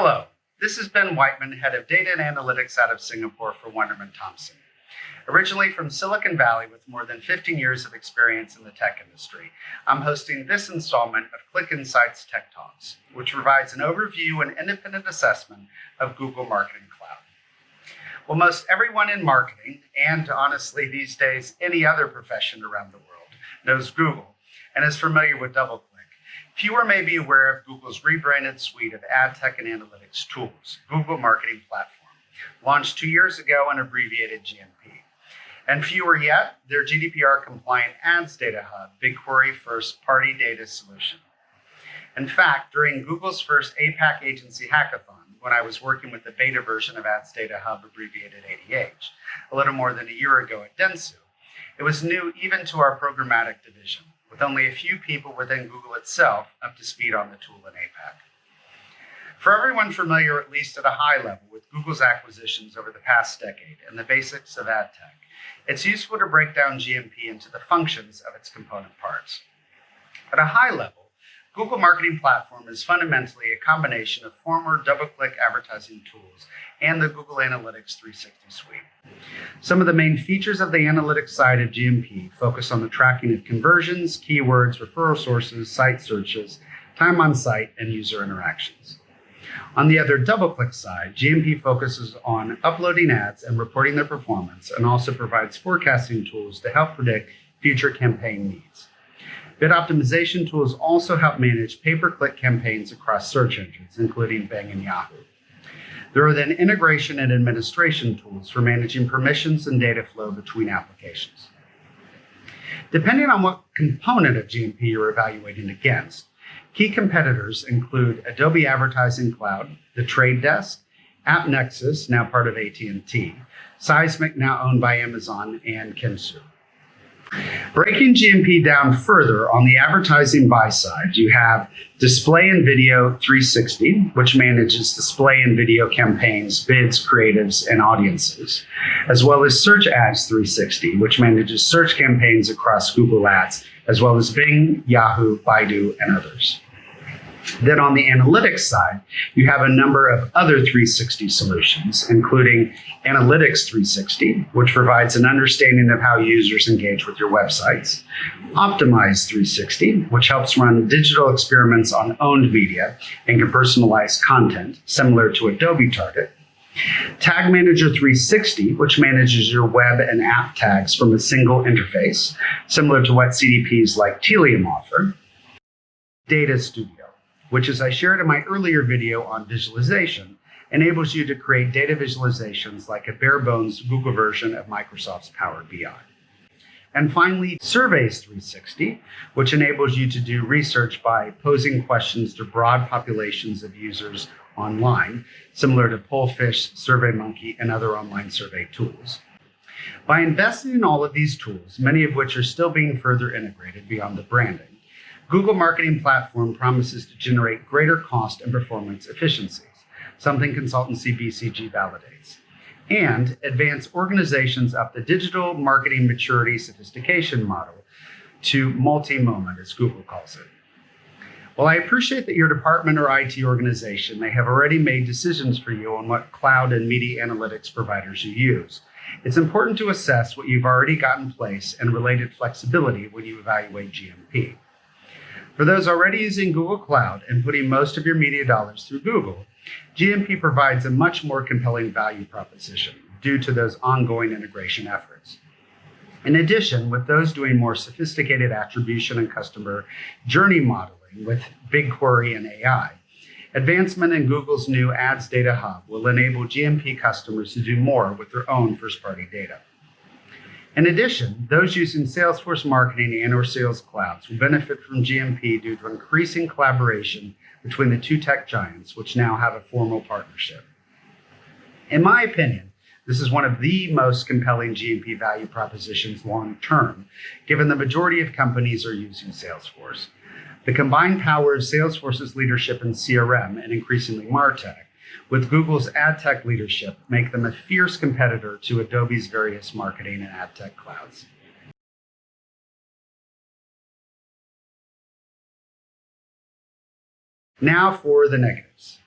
Hello, this is Ben Wightman, Head of Data and Analytics out of Singapore for Wunderman Thompson. Originally from Silicon Valley with more than 15 years of experience in the tech industry, I'm hosting this installment of ClickInsights Tech Talks, which provides an overview and independent assessment of Google Marketing Cloud. Well, most everyone in marketing, and honestly these days any other profession around the world, knows Google and is familiar with DoubleClick. Fewer may be aware of Google's rebranded suite of AdTech and analytics tools, Google Marketing Platform, launched 2 years ago and abbreviated GMP. And fewer yet, their GDPR-compliant Ads Data Hub, BigQuery first-party data solution. In fact, during Google's first APAC agency hackathon, when I was working with the beta version of Ads Data Hub, abbreviated ADH, a little more than a year ago at Dentsu, it was new even to our programmatic division, with only a few people within Google itself up to speed on the tool in APAC. For everyone familiar, at least at a high level, with Google's acquisitions over the past decade and the basics of AdTech, it's useful to break down GMP into the functions of its component parts. At a high level, Google Marketing Platform is fundamentally a combination of former DoubleClick advertising tools and the Google Analytics 360 suite. Some of the main features of the analytics side of GMP focus on the tracking of conversions, keywords, referral sources, site searches, time on site, and user interactions. On the other DoubleClick side, GMP focuses on uploading ads and reporting their performance, and also provides forecasting tools to help predict future campaign needs. Bid optimization tools also help manage pay-per-click campaigns across search engines, including Bing and Yahoo. There are then integration and administration tools for managing permissions and data flow between applications. Depending on what component of GMP you're evaluating against, key competitors include Adobe Advertising Cloud, The Trade Desk, AppNexus, now part of AT&T, Seismic, now owned by Amazon, and Kinsu. Breaking GMP down further, on the advertising buy side, you have Display and Video 360, which manages display and video campaigns, bids, creatives, and audiences, as well as Search Ads 360, which manages search campaigns across Google Ads, as well as Bing, Yahoo, Baidu, and others. Then on the analytics side, you have a number of other 360 solutions, including Analytics 360, which provides an understanding of how users engage with your websites, Optimize 360, which helps run digital experiments on owned media and can personalize content, similar to Adobe Target, Tag Manager 360, which manages your web and app tags from a single interface, similar to what CDPs like Telium offer, Data Studio, which, as I shared in my earlier video on visualization, enables you to create data visualizations like a bare bones Google version of Microsoft's Power BI. And finally, Surveys 360, which enables you to do research by posing questions to broad populations of users online, similar to Pollfish, SurveyMonkey, and other online survey tools. By investing in all of these tools, many of which are still being further integrated beyond the branding, Google Marketing Platform promises to generate greater cost and performance efficiencies, something consultancy BCG validates, and advance organizations up the digital marketing maturity sophistication model to multi-moment, as Google calls it. While I appreciate that your department or IT organization may have already made decisions for you on what cloud and media analytics providers you use, it's important to assess what you've already got in place and related flexibility when you evaluate GMP. For those already using Google Cloud and putting most of your media dollars through Google, GMP provides a much more compelling value proposition due to those ongoing integration efforts. In addition, with those doing more sophisticated attribution and customer journey modeling with BigQuery and AI, advancement in Google's new Ads Data Hub will enable GMP customers to do more with their own first-party data. In addition, those using Salesforce Marketing and/or Sales Clouds will benefit from GMP due to increasing collaboration between the two tech giants, which now have a formal partnership. In my opinion, this is one of the most compelling GMP value propositions long-term, given the majority of companies are using Salesforce. The combined power of Salesforce's leadership in CRM and increasingly MarTech with Google's AdTech leadership make them a fierce competitor to Adobe's various marketing and AdTech clouds. Now for the negatives.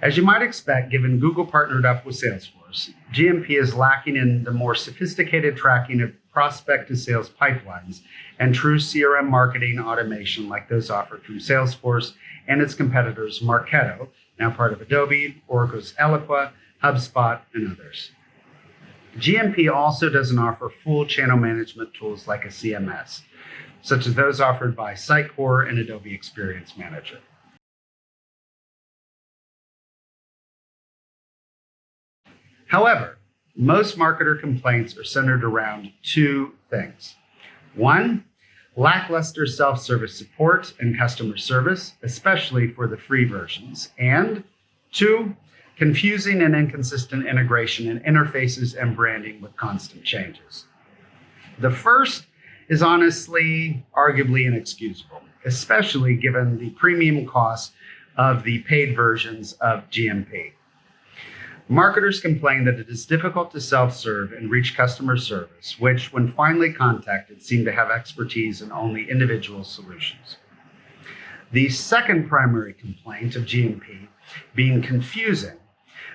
As you might expect, given Google partnered up with Salesforce, GMP is lacking in the more sophisticated tracking of prospect to sales pipelines and true CRM marketing automation like those offered from Salesforce and its competitors Marketo, now part of Adobe, Oracle's Eloqua, HubSpot, and others. GMP also doesn't offer full channel management tools like a CMS, such as those offered by Sitecore and Adobe Experience Manager. However, most marketer complaints are centered around two things. One, lackluster self-service support and customer service, especially for the free versions. And two, confusing and inconsistent integration in interfaces and branding with constant changes. The first is honestly, arguably inexcusable, especially given the premium cost of the paid versions of GMP. Marketers complain that it is difficult to self-serve and reach customer service, which, when finally contacted, seem to have expertise in only individual solutions. The second primary complaint of GMP, being confusing,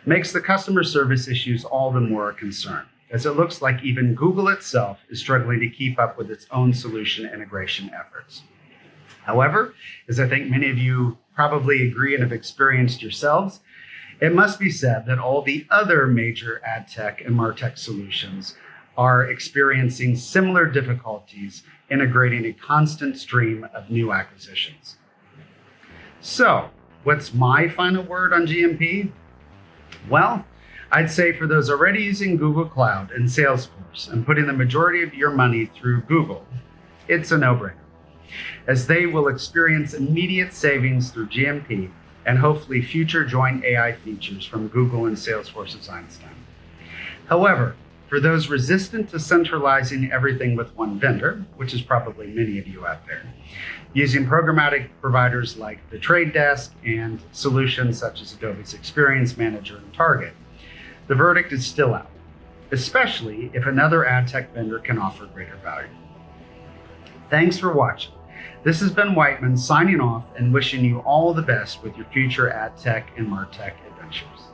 makes the customer service issues all the more a concern, as it looks like even Google itself is struggling to keep up with its own solution integration efforts. However, as I think many of you probably agree and have experienced yourselves, it must be said that all the other major AdTech and MarTech solutions are experiencing similar difficulties integrating a constant stream of new acquisitions. So, what's my final word on GMP? Well, I'd say for those already using Google Cloud and Salesforce and putting the majority of your money through Google, it's a no-brainer, as they will experience immediate savings through GMP and hopefully future joint AI features from Google and Salesforce's Einstein. However, for those resistant to centralizing everything with one vendor, which is probably many of you out there, using programmatic providers like The Trade Desk and solutions such as Adobe's Experience Manager and Target, the verdict is still out, especially if another ad tech vendor can offer greater value. Thanks for watching. This has been Wightman signing off and wishing you all the best with your future AdTech and MarTech adventures.